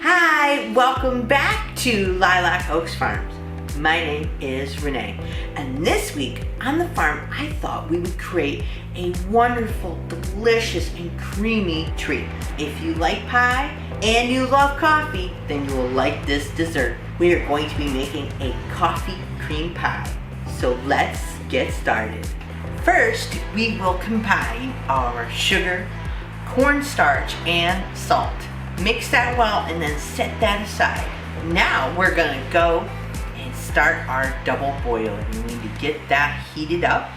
Hi, welcome back to Lilac Oaks Farms. My name is Renee, and this week on the farm I thought we would create a wonderful, delicious, and creamy treat. If you like pie and you love coffee, then you will like this dessert. We are going to be making a coffee cream pie, so let's get started. First, we will combine our sugar, cornstarch, and salt. Mix that well and then set that aside. Now we're gonna go and start our double boiler. We need to get that heated up,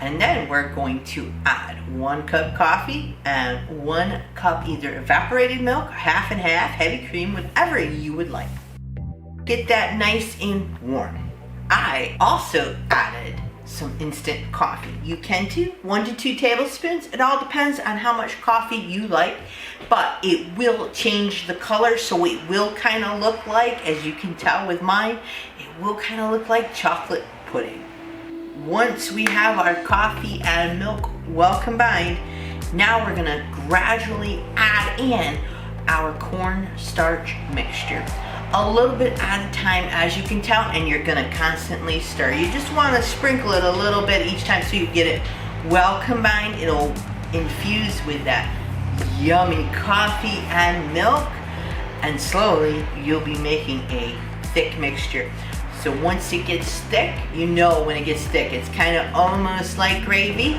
and then we're going to add 1 cup coffee and 1 cup either evaporated milk, half and half, heavy cream, whatever you would like. Get that nice and warm. I also added some instant coffee. You can do 1 to 2 tablespoons. It all depends on how much coffee you like, but it will change the color, so it will kind of look like, as you can tell with mine, it will kind of look like chocolate pudding. Once we have our coffee and milk well combined, now we're gonna gradually add in our cornstarch mixture. A little bit at a time, as you can tell, and you're gonna constantly stir. You just wanna sprinkle it a little bit each time so you get it well combined. It'll infuse with that yummy coffee and milk, and slowly you'll be making a thick mixture. So once it gets thick, you know when it gets thick, it's kind of almost like gravy,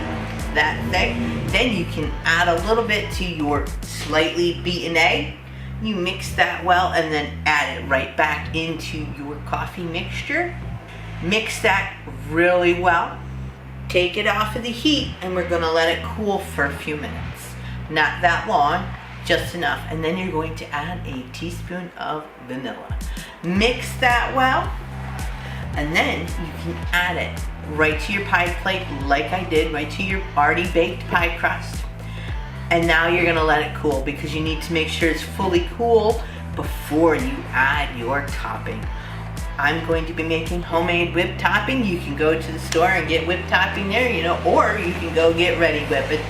that thick. Then you can add a little bit to your slightly beaten egg. You mix that well and then add it right back into your coffee mixture. Mix that really well. Take it off of the heat and we're gonna let it cool for a few minutes. Not that long, just enough. And then you're going to add a teaspoon of vanilla. Mix that well, and then you can add it right to your pie plate like I did, right to your already baked pie crust. And now you're gonna let it cool because you need to make sure it's fully cool before you add your topping. I'm going to be making homemade whipped topping. You can go to the store and get whipped topping there, or you can go get ready whip it.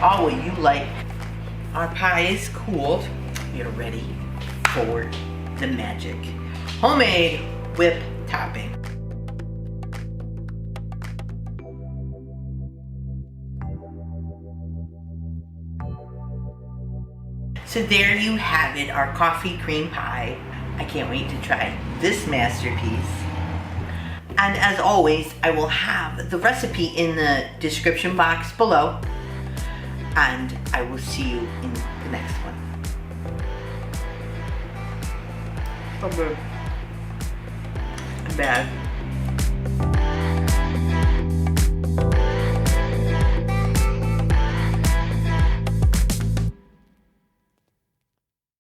All what you like. Our pie is cooled. You're ready for the magic. Homemade whipped topping. So there you have it, our coffee cream pie. I can't wait to try this masterpiece. And as always, I will have the recipe in the description box below. And I will see you in the next one. So good. Bad.